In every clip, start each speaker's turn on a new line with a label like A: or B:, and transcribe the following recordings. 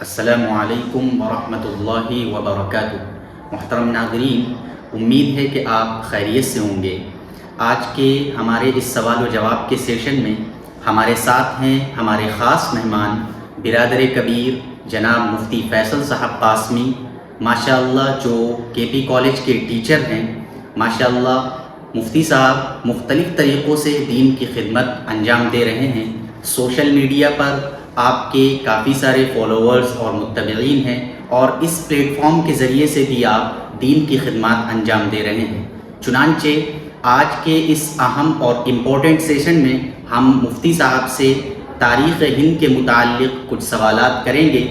A: السلام علیکم ورحمۃ اللہ وبرکاتہ۔ محترم ناظرین، امید ہے کہ آپ خیریت سے ہوں گے۔ آج کے ہمارے اس سوال و جواب کے سیشن میں ہمارے ساتھ ہیں ہمارے خاص مہمان برادر کبیر جناب مفتی فیصل صاحب قاسمی، ماشاءاللہ جو کے پی کالج کے ٹیچر ہیں۔ ماشاءاللہ مفتی صاحب مختلف طریقوں سے دین کی خدمت انجام دے رہے ہیں۔ سوشل میڈیا پر آپ کے کافی سارے فالوورز اور متبعین ہیں، اور اس پلیٹ فارم کے ذریعے سے بھی آپ دین کی خدمات انجام دے رہے ہیں۔ چنانچہ آج کے اس اہم اور امپورٹنٹ سیشن میں ہم مفتی صاحب سے تاریخ ہند کے متعلق کچھ سوالات کریں گے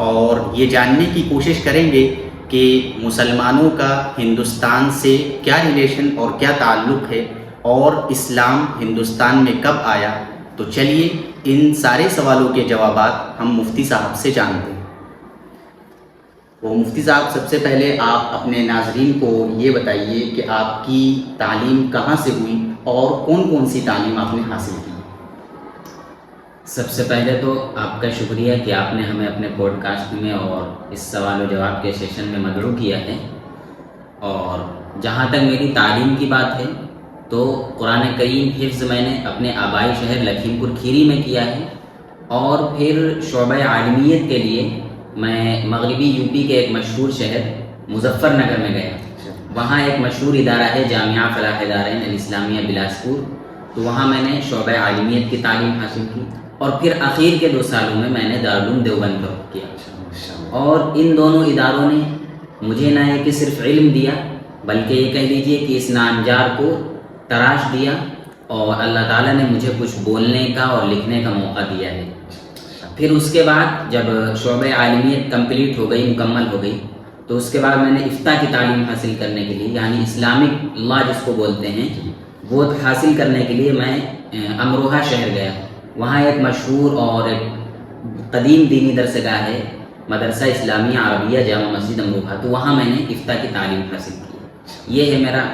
A: اور یہ جاننے کی کوشش کریں گے کہ مسلمانوں کا ہندوستان سے کیا ریلیشن اور کیا تعلق ہے، اور اسلام ہندوستان میں کب آیا۔ تو چلیے ان سارے سوالوں کے جوابات ہم مفتی صاحب سے جانتے ہیں۔ وہ مفتی صاحب، سب سے پہلے آپ اپنے ناظرین کو یہ بتائیے کہ آپ کی تعلیم کہاں سے ہوئی اور کون کون سی تعلیم آپ نے حاصل کی؟
B: سب سے پہلے تو آپ کا شکریہ کہ آپ نے ہمیں اپنے پوڈ کاسٹ میں اور اس سوال و جواب کے سیشن میں مدعو کیا ہے۔ اور جہاں تک میری تعلیم کی بات ہے تو قرآن کریم حفظ میں نے اپنے آبائی شہر لکھیم پور کھیری میں کیا ہے، اور پھر شعبہ عالمیت کے لیے میں مغربی یو پی کے ایک مشہور شہر مظفر نگر میں گیا۔ وہاں ایک مشہور ادارہ ہے جامعہ فلاح الدارین الاسلامیہ بلاسپور، تو وہاں میں نے شعبہ عالمیت کی تعلیم حاصل کی، اور پھر اخیر کے 2 سالوں میں میں نے دارالعلوم دیوبند کا کیا۔ اور ان دونوں اداروں نے مجھے نہ یہ کہ صرف علم دیا، بلکہ یہ کہہ لیجیے کہ اس نانجار کو تراش دیا، اور اللہ تعالیٰ نے مجھے کچھ بولنے کا اور لکھنے کا موقع دیا ہے۔ پھر اس کے بعد جب شعبہ عالمیت کمپلیٹ ہو گئی، مکمل ہو گئی، تو اس کے بعد میں نے افتاء کی تعلیم حاصل کرنے کے لیے، یعنی اسلامک لا جس کو بولتے ہیں، وہ حاصل کرنے کے لیے میں امروہہ شہر گیا۔ وہاں ایک مشہور اور ایک قدیم دینی درسگاہ ہے، مدرسہ اسلامیہ عربیہ جامع مسجد امروہہ، تو وہاں میں نے افتاء کی تعلیم حاصل کی۔ یہ ہے میرا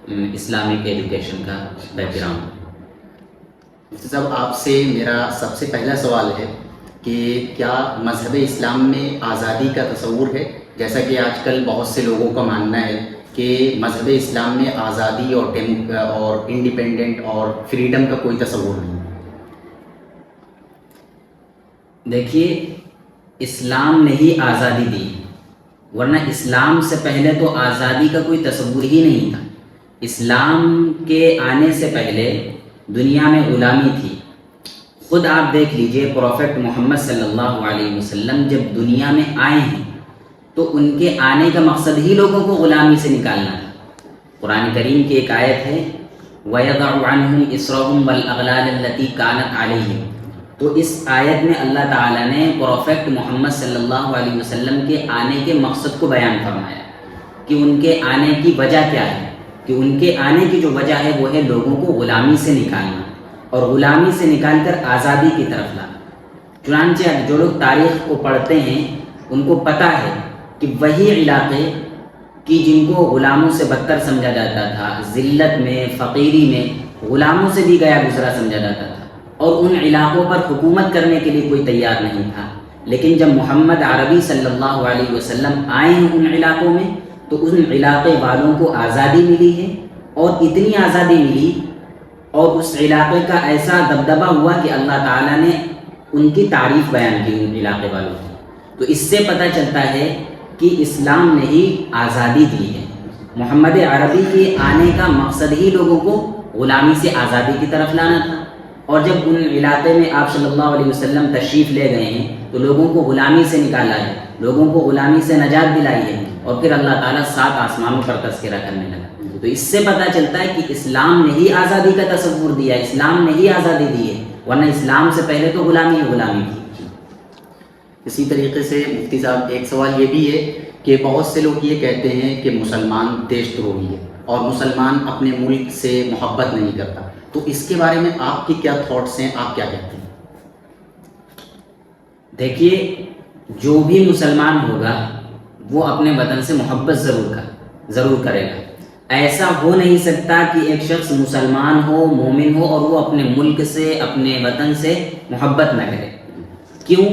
B: اسلامک ایجوکیشن کا بیک گراؤنڈ۔
A: صاحب، آپ سے میرا سب سے پہلا سوال ہے کہ کیا مذہب اسلام میں آزادی کا تصور ہے؟ جیسا کہ آج کل بہت سے لوگوں کا ماننا ہے کہ مذہب اسلام میں آزادی اور انڈیپینڈنٹ اور فریڈم کا کوئی تصور نہیں۔
B: دیکھیے، اسلام نے ہی آزادی دی، ورنہ اسلام سے پہلے تو آزادی کا کوئی تصور ہی نہیں تھا۔ اسلام کے آنے سے پہلے دنیا میں غلامی تھی۔ خود آپ دیکھ لیجئے، پروفیٹ محمد صلی اللہ علیہ وسلم جب دنیا میں آئے ہیں تو ان کے آنے کا مقصد ہی لوگوں کو غلامی سے نکالنا تھا۔ قرآن کریم کی ایک آیت ہے وَيَضَعُ عَنْهُمْ إِصْرَهُمْ وَالْأَغْلَالَ الَّتِي كَانَتْ عَلَيْهِمْ، تو اس آیت میں اللہ تعالیٰ نے پروفیٹ محمد صلی اللہ علیہ وسلم کے آنے کے مقصد کو بیان فرمایا کہ ان کے آنے کی وجہ کیا ہے، کہ ان کے آنے کی جو وجہ ہے وہ ہے لوگوں کو غلامی سے نکالنا، اور غلامی سے نکال کر آزادی کی طرف لانا۔ چنانچہ جو لوگ تاریخ کو پڑھتے ہیں ان کو پتہ ہے کہ وہی علاقے کہ جن کو غلاموں سے بدتر سمجھا جاتا تھا، ذلت میں، فقیری میں غلاموں سے بھی گیا گزرا سمجھا جاتا تھا، اور ان علاقوں پر حکومت کرنے کے لیے کوئی تیار نہیں تھا۔ لیکن جب محمد عربی صلی اللہ علیہ وسلم آئے ہیں ان علاقوں میں، تو ان علاقے والوں کو آزادی ملی ہے، اور اتنی آزادی ملی اور اس علاقے کا ایسا دبدبہ ہوا کہ اللہ تعالیٰ نے ان کی تعریف بیان کی ان علاقے والوں کی۔ تو اس سے پتہ چلتا ہے کہ اسلام نے ہی آزادی دی ہے۔ محمد عربی کے آنے کا مقصد ہی لوگوں کو غلامی سے آزادی کی طرف لانا تھا، اور جب ان علاقے میں آپ صلی اللہ علیہ وسلم تشریف لے گئے ہیں تو لوگوں کو غلامی سے نکالا ہے، لوگوں کو غلامی سے نجات دلائی ہے، اور پھر اللہ تعالیٰ 7 آسمانوں پر تذکرہ کرنے لگا۔ تو اس سے پتہ چلتا ہے کہ اسلام نے ہی آزادی کا تصور دیا، اسلام نے ہی آزادی دی ہے، ورنہ اسلام سے پہلے تو غلامی تھی۔
A: اسی طریقے سے مفتی صاحب ایک سوال یہ بھی ہے کہ بہت سے لوگ یہ کہتے ہیں کہ مسلمان دیش دروہی ہے اور مسلمان اپنے ملک سے محبت نہیں کرتا، تو اس کے بارے میں آپ کی کیا تھاٹس ہیں، آپ کیا کہتے ہیں؟
B: دیکھیے، جو بھی مسلمان ہوگا وہ اپنے وطن سے محبت ضرور کرے گا۔ ایسا ہو نہیں سکتا کہ ایک شخص مسلمان ہو، مومن ہو، اور وہ اپنے ملک سے، اپنے وطن سے محبت نہ کرے۔ کیوں؟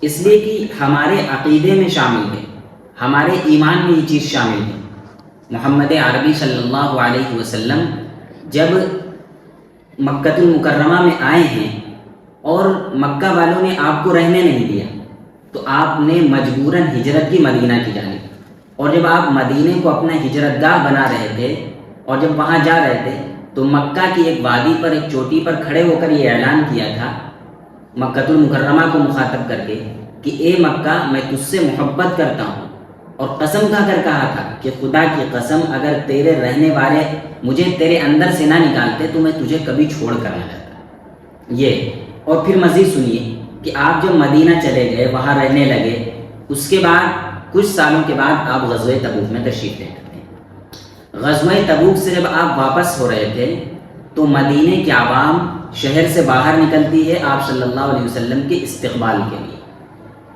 B: اس لیے کہ ہمارے عقیدے میں شامل ہے، ہمارے ایمان میں یہ چیز شامل ہے۔ محمد عربی صلی اللہ علیہ وسلم جب مکہ المکرمہ میں آئے ہیں اور مکہ والوں نے آپ کو رہنے نہیں دیا، تو آپ نے مجبوراً ہجرت کی مدینہ کی جانب، اور جب آپ مدینے کو اپنا ہجرت گاہ بنا رہے تھے اور جب وہاں جا رہے تھے تو مکہ کی ایک وادی پر، ایک چوٹی پر کھڑے ہو کر یہ اعلان کیا تھا مکہ المکرمہ کو مخاطب کر کے کہ اے مکہ، میں تجھ سے محبت کرتا ہوں، اور قسم کھا کر کہا تھا کہ خدا کی قسم اگر تیرے رہنے والے مجھے تیرے اندر سے نہ نکالتے تو میں تجھے کبھی چھوڑ کر نہ جاتا۔ یہ اور پھر مزید سنیے کہ آپ جب مدینہ چلے گئے، وہاں رہنے لگے، اس کے بعد کچھ سالوں کے بعد آپ غزوہ تبوک میں تشریف لے کرتے ہیں۔ غزوہ تبوک سے جب آپ واپس ہو رہے تھے تو مدینے کے عوام شہر سے باہر نکلتی ہے آپ صلی اللہ علیہ وسلم کے استقبال کے لیے،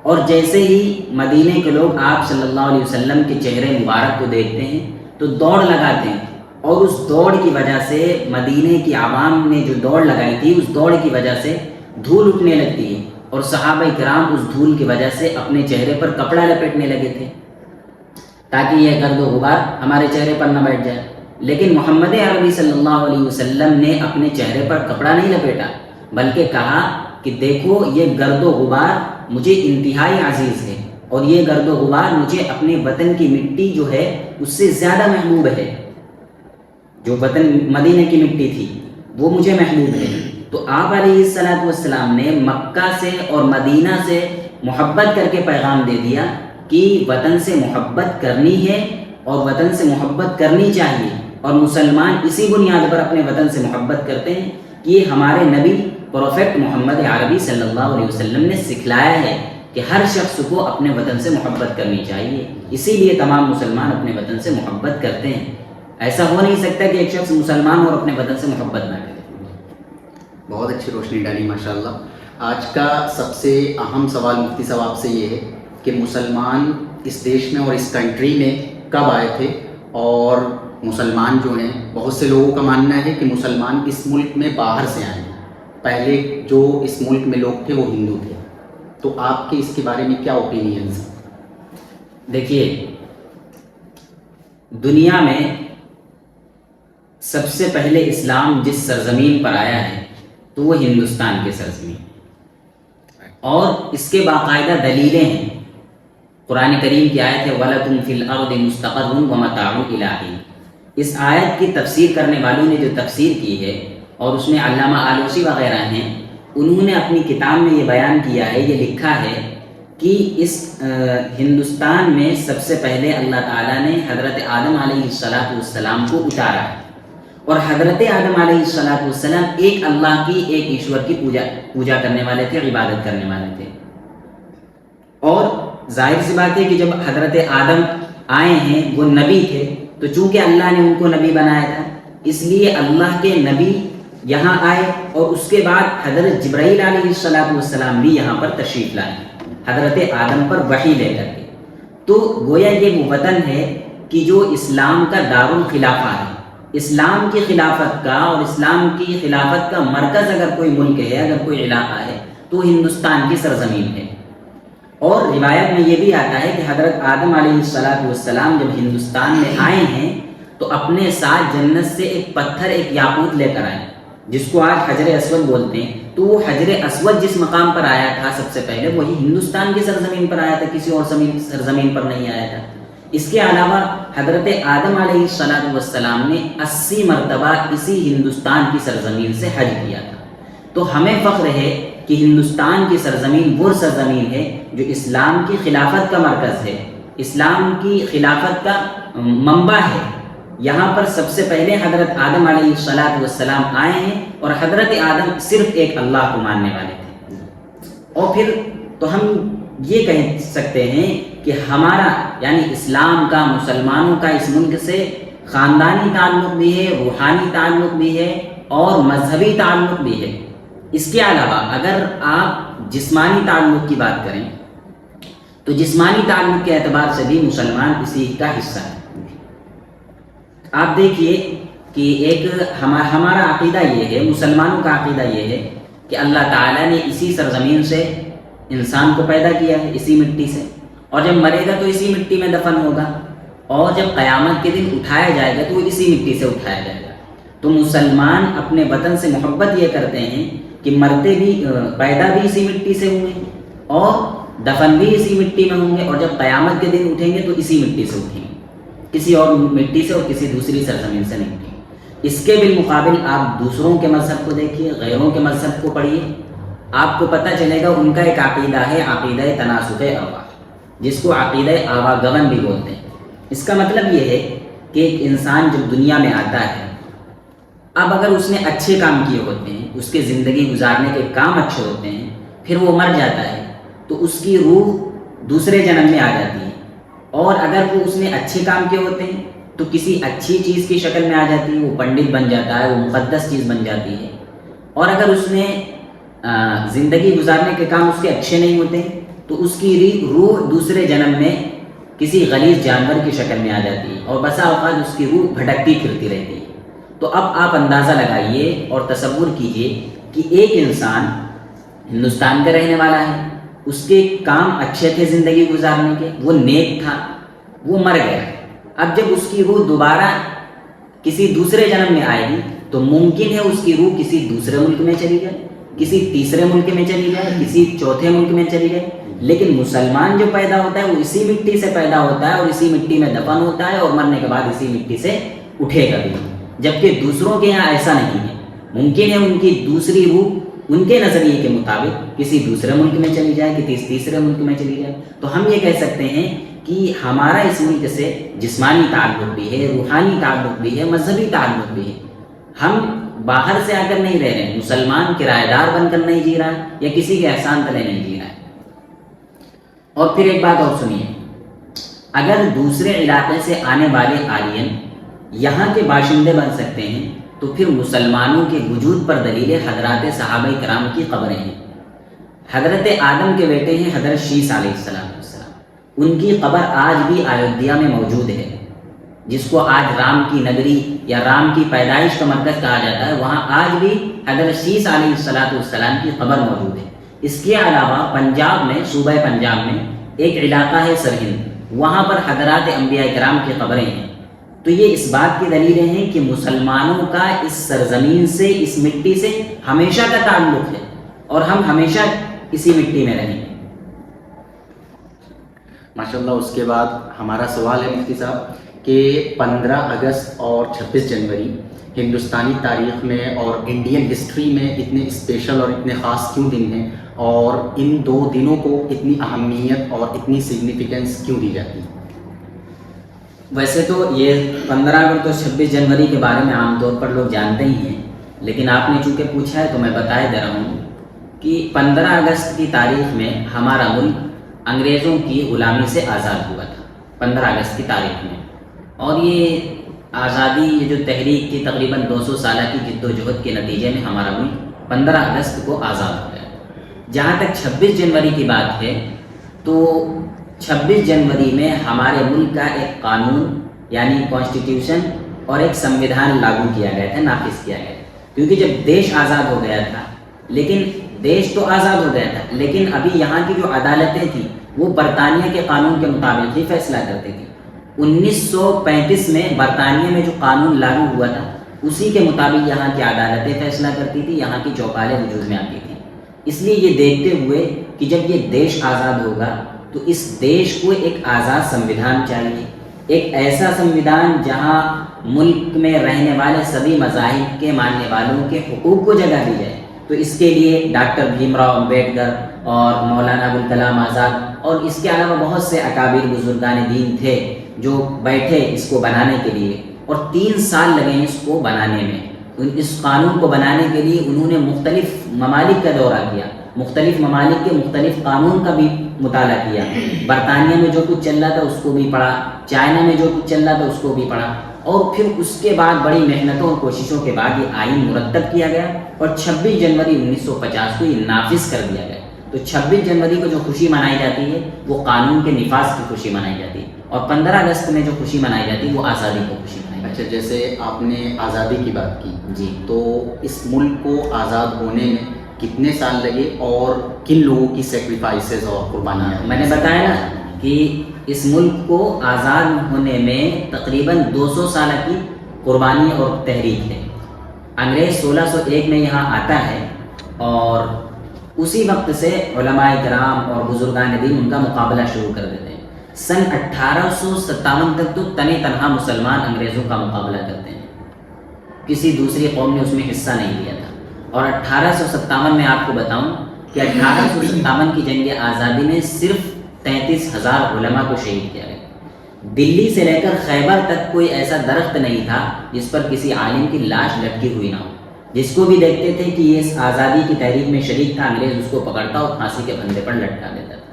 B: اور جیسے ہی مدینے کے لوگ آپ صلی اللہ علیہ وسلم کے چہرے مبارک کو دیکھتے ہیں تو دوڑ لگاتے ہیں، اور اس دوڑ کی وجہ سے مدینے کی عوام نے جو دوڑ لگائی تھی اس دوڑ کی وجہ سے دھول اٹھنے لگتی ہے، اور صحابہ کرام اس دھول کی وجہ سے اپنے چہرے پر کپڑا لپیٹنے لگے تھے تاکہ یہ گرد و غبار ہمارے چہرے پر نہ بیٹھ جائے۔ لیکن محمد عربی صلی اللہ علیہ وسلم نے اپنے چہرے پر کپڑا نہیں لپیٹا، بلکہ کہا کہ دیکھو یہ گرد و غبار مجھے انتہائی عزیز ہے، اور یہ گرد و غبار مجھے اپنے وطن کی مٹی جو ہے اس سے زیادہ محبوب ہے، جو وطن مدینہ کی مٹی تھی وہ مجھے محبوب ہے۔ تو آپ علیہ السلام نے مکہ سے اور مدینہ سے محبت کر کے پیغام دے دیا کہ وطن سے محبت کرنی ہے اور وطن سے محبت کرنی چاہیے، اور مسلمان اسی بنیاد پر اپنے وطن سے محبت کرتے ہیں کہ یہ ہمارے نبی پروفیٹ محمد عربی صلی اللہ علیہ وسلم نے سکھلایا ہے کہ ہر شخص کو اپنے وطن سے محبت کرنی چاہیے، اسی لیے تمام مسلمان اپنے وطن سے محبت کرتے ہیں۔ ایسا ہو نہیں سکتا کہ ایک شخص مسلمان اور اپنے وطن سے محبت نہ کرے۔
A: بہت اچھی روشنی ڈالی ماشاءاللہ۔ آج کا سب سے اہم سوال مفتی صاحب آپ سے یہ ہے کہ مسلمان اس دیش میں اور اس کنٹری میں کب آئے تھے، اور مسلمان جو ہیں بہت سے لوگوں کا ماننا ہے کہ مسلمان اس ملک میں باہر سے آئے ہیں، پہلے جو اس ملک میں لوگ تھے وہ ہندو تھے، تو آپ کے اس کے بارے میں کیا اوپینینز ہیں؟
B: دیکھیے، دنیا میں سب سے پہلے اسلام جس سرزمین پر آیا ہے تو وہ ہندوستان کے سرزمین، اور اس کے باقاعدہ دلیلیں ہیں۔ قرآن کریم کی آیت ہے وَلَكُمْ فِي الْأَرْضِ مُسْتَقَرٌّ وَمَتَاعٌ إِلَىٰ حِينٍ۔ اس آیت کی تفسیر کرنے والوں نے جو تفسیر کی ہے، اور اس میں علامہ آلوسی وغیرہ ہیں، انہوں نے اپنی کتاب میں یہ بیان کیا ہے، یہ لکھا ہے کہ اس ہندوستان میں سب سے پہلے اللہ تعالیٰ نے حضرت آدم علیہ السلام کو اتارا ہے، اور حضرت آدم علیہ السلام ایک اللہ کی، ایک ایشور کی پوجا کرنے والے تھے، عبادت کرنے والے تھے، اور ظاہر سی بات ہے کہ جب حضرت آدم آئے ہیں وہ نبی تھے، تو چونکہ اللہ نے ان کو نبی بنایا تھا اس لیے اللہ کے نبی یہاں آئے، اور اس کے بعد حضرت جبرائیل علیہ السلام بھی یہاں پر تشریف لائے حضرت آدم پر وحی لے کر کے۔ تو گویا یہ وہ وطن ہے کہ جو اسلام کا دارالخلافہ ہے، اسلام کی خلافت کا اور اسلام کی خلافت کا مرکز اگر کوئی ملک ہے، اگر کوئی علاقہ ہے تو ہندوستان کی سرزمین ہے۔ اور روایت میں یہ بھی آتا ہے کہ حضرت آدم علیہ السلام جب ہندوستان میں آئے ہیں تو اپنے ساتھ جنت سے ایک پتھر، ایک یاقوت لے کر آئے، جس کو آج حجر اسود بولتے ہیں۔ تو وہ حجر اسود جس مقام پر آیا تھا سب سے پہلے وہی ہندوستان کی سرزمین پر آیا تھا، کسی اور سرزمین پر نہیں آیا تھا۔ اس کے علاوہ حضرت آدم علیہ السلام نے 80 مرتبہ اسی ہندوستان کی سرزمین سے حج کیا تھا۔ تو ہمیں فخر ہے کہ ہندوستان کی سرزمین وہ سرزمین ہے جو اسلام کی خلافت کا مرکز ہے، اسلام کی خلافت کا منبع ہے۔ یہاں پر سب سے پہلے حضرت آدم علیہ السلام آئے ہیں، اور حضرت آدم صرف ایک اللہ کو ماننے والے تھے۔ اور پھر تو ہم یہ کہہ سکتے ہیں کہ ہمارا یعنی اسلام کا، مسلمانوں کا اس ملک سے خاندانی تعلق بھی ہے، روحانی تعلق بھی ہے، اور مذہبی تعلق بھی ہے۔ اس کے علاوہ اگر آپ جسمانی تعلق کی بات کریں تو جسمانی تعلق کے اعتبار سے بھی مسلمان اسی کا حصہ ہے۔ آپ دیکھیے کہ ایک ہمارا عقیدہ یہ ہے، مسلمانوں کا عقیدہ یہ ہے کہ اللہ تعالیٰ نے اسی سرزمین سے انسان کو پیدا کیا ہے اسی مٹی سے، اور جب مرے گا تو اسی مٹی میں دفن ہوگا، اور جب قیامت کے دن اٹھایا جائے گا تو وہ اسی مٹی سے اٹھایا جائے گا۔ تو مسلمان اپنے وطن سے محبت یہ کرتے ہیں کہ مرتے بھی پیدا بھی اسی مٹی سے ہوں گے اور دفن بھی اسی مٹی میں ہوں گے، اور جب قیامت کے دن اٹھیں گے تو اسی مٹی سے اٹھیں گے، کسی اور مٹی سے اور کسی دوسری سرزمین سے نہیں اٹھیں گے۔ اس کے بالمقابل آپ دوسروں کے مذہب کو دیکھیے، غیروں کے مذہب کو پڑھیے، آپ کو پتہ چلے گا ان کا ایک عقیدہ ہے عقیدہ تناسخ ارواح، جس کو عقیدہ آواگمن بھی بولتے ہیں۔ اس کا مطلب یہ ہے کہ ایک انسان جب دنیا میں آتا ہے، اب اگر اس نے اچھے کام کیے ہوتے ہیں، اس کے زندگی گزارنے کے کام اچھے ہوتے ہیں، پھر وہ مر جاتا ہے تو اس کی روح دوسرے جنم میں آ جاتی ہے، اور اگر وہ اس نے اچھے کام کیے ہوتے ہیں تو کسی اچھی چیز کی شکل میں آ جاتی ہے، وہ پنڈت بن جاتا ہے، وہ مقدس چیز بن جاتی ہے، اور اگر اس نے زندگی گزارنے کے کام اس کے اچھے نہیں ہوتے تو اس کی روح دوسرے جنم میں کسی غلیظ جانور کی شکل میں آ جاتی ہے، اور بسا اوقات اس کی روح بھٹکتی پھرتی رہتی ہے۔ تو اب آپ اندازہ لگائیے اور تصور کیجئے کہ ایک انسان ہندوستان کا رہنے والا ہے، اس کے کام اچھے تھے زندگی گزارنے کے، وہ نیک تھا، وہ مر گیا۔ اب جب اس کی روح دوبارہ کسی دوسرے جنم میں آئے گی تو ممکن ہے اس کی روح کسی دوسرے ملک میں چلی جائے، کسی تیسرے ملک میں چلی جائے، کسی چوتھے ملک میں چلی جائے، لیکن مسلمان جو پیدا ہوتا ہے وہ اسی مٹی سے پیدا ہوتا ہے اور اسی مٹی میں دفن ہوتا ہے، اور مرنے کے بعد اسی مٹی سے اٹھے گا بھی۔ جبکہ دوسروں کے یہاں ایسا نہیں ہے، ممکن ہے ان کی دوسری روح ان کے نظریے کے مطابق کسی دوسرے ملک میں چلی جائے، کہ تیسرے ملک میں چلی جائے۔ تو ہم یہ کہہ سکتے ہیں کہ ہمارا اس ملک سے جسمانی تعلق بھی ہے، روحانی تعلق بھی ہے، مذہبی تعلق بھی ہے۔ ہم باہر سے آ کر نہیں رہ رہے ہیں، مسلمان کرایہ دار بن کر نہیں جی رہا ہے، یا کسی کے احسان تلے نہیں جی رہا ہے۔ اور پھر ایک بات اور سنیے، اگر دوسرے علاقے سے آنے والے عالین یہاں کے باشندے بن سکتے ہیں تو پھر مسلمانوں کے وجود پر دلیل حضرات صحابہ کرام کی قبریں ہیں۔ حضرت آدم کے بیٹے ہیں حضرت شیس علیہ السلام، ان کی قبر آج بھی ایودھیا میں موجود ہے، جس کو آج رام کی نگری یا رام کی پیدائش کا مرکز کہا جاتا ہے، وہاں آج بھی حضرت شیس علیہ السلام کی قبر موجود ہے۔ اس کے علاوہ پنجاب میں، صوبہ پنجاب میں ایک علاقہ ہے سرہند، وہاں پر حضرات انبیاء کرام کی قبریں ہیں۔ تو یہ اس بات کی دلیلیں ہیں کہ مسلمانوں کا اس سرزمین سے، اس مٹی سے ہمیشہ کا تعلق ہے، اور ہم ہمیشہ اسی مٹی میں رہیں گے۔
A: ماشاءاللہ۔ اس کے بعد ہمارا سوال ہے مفتی صاحب کہ 15 اگست اور 26 جنوری ہندوستانی تاریخ میں اور انڈین ہسٹری میں اتنے اسپیشل اور اتنے خاص کیوں دن ہیں، اور ان دو دنوں کو اتنی اہمیت اور اتنی سگنیفیکنس کیوں دی جاتی ہے؟
B: ویسے تو یہ 15 اگست اور 26 جنوری کے بارے میں عام طور پر لوگ جانتے ہی ہیں، لیکن آپ نے چونکہ پوچھا ہے تو میں بتائے دے رہا ہوں کہ 15 اگست کی تاریخ میں ہمارا ملک انگریزوں کی غلامی سے آزاد ہوا تھا، 15 اگست کی تاریخ میں۔ اور یہ آزادی، یہ جو تحریک کی تقریباً 200 سالہ کی جد و جہد کے نتیجے میں ہمارا ملک 15 اگست کو آزاد ہو گیا۔ جہاں تک 26 جنوری کی بات ہے تو 26 جنوری میں ہمارے ملک کا ایک قانون یعنی کانسٹیٹیوشن اور ایک سمویدھان لاگو کیا گیا تھا، نافذ کیا گیا تھا، کیونکہ جب دیش آزاد ہو گیا تھا، لیکن دیش تو آزاد ہو گیا تھا لیکن ابھی یہاں کی جو عدالتیں تھیں وہ برطانیہ کے قانون کے مطابق ہی فیصلہ کرتی تھیں۔ 1935 میں برطانیہ میں جو قانون لاگو ہوا تھا اسی کے مطابق یہاں کی عدالتیں فیصلہ کرتی تھی، یہاں کی چوپالیں وجود میں آتی تھیں۔ اس لیے یہ دیکھتے ہوئے کہ جب یہ دیش آزاد ہوگا تو اس دیش کو ایک آزاد سمویدھان چاہیے، ایک ایسا سمویدھان جہاں ملک میں رہنے والے سبھی مذاہب کے ماننے والوں کے حقوق کو جگہ دی جائے۔ تو اس کے لیے ڈاکٹر بھیم راؤ امبیڈکر اور مولانا ابوالکلام آزاد اور اس کے علاوہ بہت سے اکابر بزرگان دین تھے جو بیٹھے اس کو بنانے کے لیے، اور 3 سال لگے اس کو بنانے میں۔ اس قانون کو بنانے کے لیے انہوں نے مختلف ممالک کا دورہ کیا، مختلف ممالک کے مختلف قانون کا بھی مطالعہ کیا۔ برطانیہ میں جو کچھ چل رہا تھا اس کو بھی پڑھا، چائنا میں جو کچھ چل رہا تھا اس کو بھی پڑھا، اور پھر اس کے بعد بڑی محنتوں اور کوششوں کے بعد یہ آئین مرتب کیا گیا اور 26 جنوری 1950 کو یہ نافذ کر دیا گیا۔ تو 26 جنوری کو جو خوشی منائی جاتی ہے وہ قانون کے نفاذ کی خوشی منائی جاتی ہے، اور 15 اگست میں جو خوشی منائی جاتی ہے وہ آزادی کی خوشی منائی جاتی ہے۔
A: اچھا، جیسے آپ نے آزادی کی بات کی
B: جی،
A: تو اس ملک کو آزاد ہونے میں کتنے سال لگے اور کن لوگوں کی سیکریفائسز اور قربانیاں؟
B: میں نے بتایا نا کہ اس ملک کو آزاد ہونے میں تقریباً 200 سال کی قربانی اور تحریک ہے. انگریز 1601 میں یہاں آتا ہے اور اسی وقت سے علماء کرام اور بزرگان دین ان کا مقابلہ شروع کر دیتے ہیں. سن 1857 تک تو تنی تنہا مسلمان انگریزوں کا مقابلہ کرتے ہیں, کسی دوسری قوم نے اس میں حصہ نہیں لیا تھا. اور 1857 میں آپ کو بتاؤں کہ 1857 کی جنگ آزادی میں صرف 33,000 علماء کو شہید کیا گیا. دلی سے لے کر خیبر تک کوئی ایسا درخت نہیں تھا جس پر کسی عالم کی لاش لٹکی ہوئی نہ ہو. جس کو بھی دیکھتے تھے کہ یہ اس آزادی کی تحریک میں شریک تھا, انگریز اس کو پکڑتا اور پھانسی کے پھندے پر لٹکا دیتا تھا.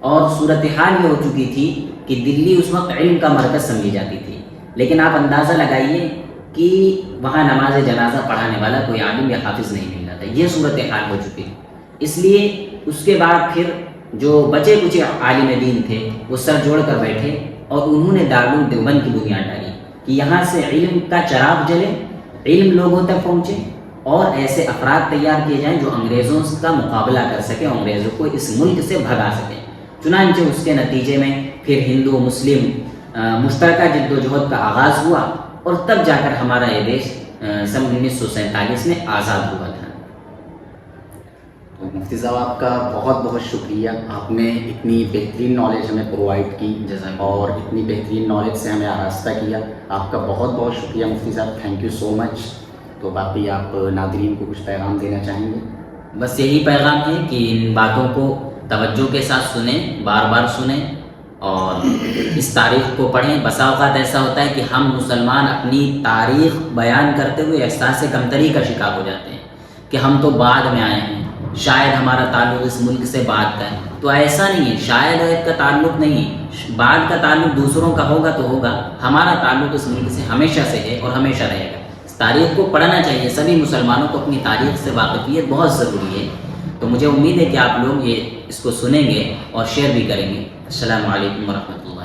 B: اور صورتحال یہ ہو چکی تھی کہ دلی اس وقت علم کا مرکز سمجھی جاتی تھی, لیکن آپ اندازہ لگائیے کہ وہاں نماز جنازہ پڑھانے والا کوئی عالم یا حافظ نہیں مل رہا تھا. یہ صورتحال ہو چکی. اس لیے اس کے بعد پھر جو بچے کچھ عالم دین تھے وہ سر جوڑ کر بیٹھے اور انہوں نے دارالعلوم دیوبند کی بنیاد ڈالی کہ یہاں سے علم کا چراغ جلے, علم لوگوں تک پہنچے اور ایسے افراد تیار کیے جائیں جو انگریزوں کا مقابلہ کر سکیں, انگریزوں کو اس ملک سے بھگا سکیں. چنانچہ اس کے نتیجے میں پھر ہندو مسلم مشترکہ جد و جہد کا آغاز ہوا اور تب جا کر ہمارا یہ دیش سن 1947 میں آزاد ہوا تھا.
A: تو مفتی صاحب آپ کا بہت بہت شکریہ, آپ نے اتنی بہترین نالج ہمیں پرووائڈ کی اور اتنی بہترین نالج سے ہمیں آراستہ کیا. آپ کا بہت بہت شکریہ مفتی صاحب, تھینک یو سو مچ. تو باقی آپ ناظرین کو کچھ پیغام دینا چاہیں گے؟
B: بس یہی پیغام ہے کہ ان باتوں کو توجہ کے ساتھ سنیں, بار بار سنیں اور اس تاریخ کو پڑھیں. بسا اوقات ایسا ہوتا ہے کہ ہم مسلمان اپنی تاریخ بیان کرتے ہوئے احساس کمتری کا شکار ہو جاتے ہیں کہ ہم تو بعد میں آئے ہیں, شاید ہمارا تعلق اس ملک سے بعد کا ہے. تو ایسا نہیں ہے, شاید کا تعلق نہیں, بعد کا تعلق دوسروں کا ہوگا تو ہوگا, ہمارا تعلق اس ملک سے ہمیشہ سے ہے اور ہمیشہ رہے گا. اس تاریخ کو پڑھنا چاہیے. سبھی مسلمانوں کو اپنی تاریخ سے واقفیت بہت ضروری ہے. تو مجھے امید ہے کہ آپ لوگ اس کو سنیں گے اور شیئر بھی کریں گے. السلام علیکم ورحمۃ اللہ.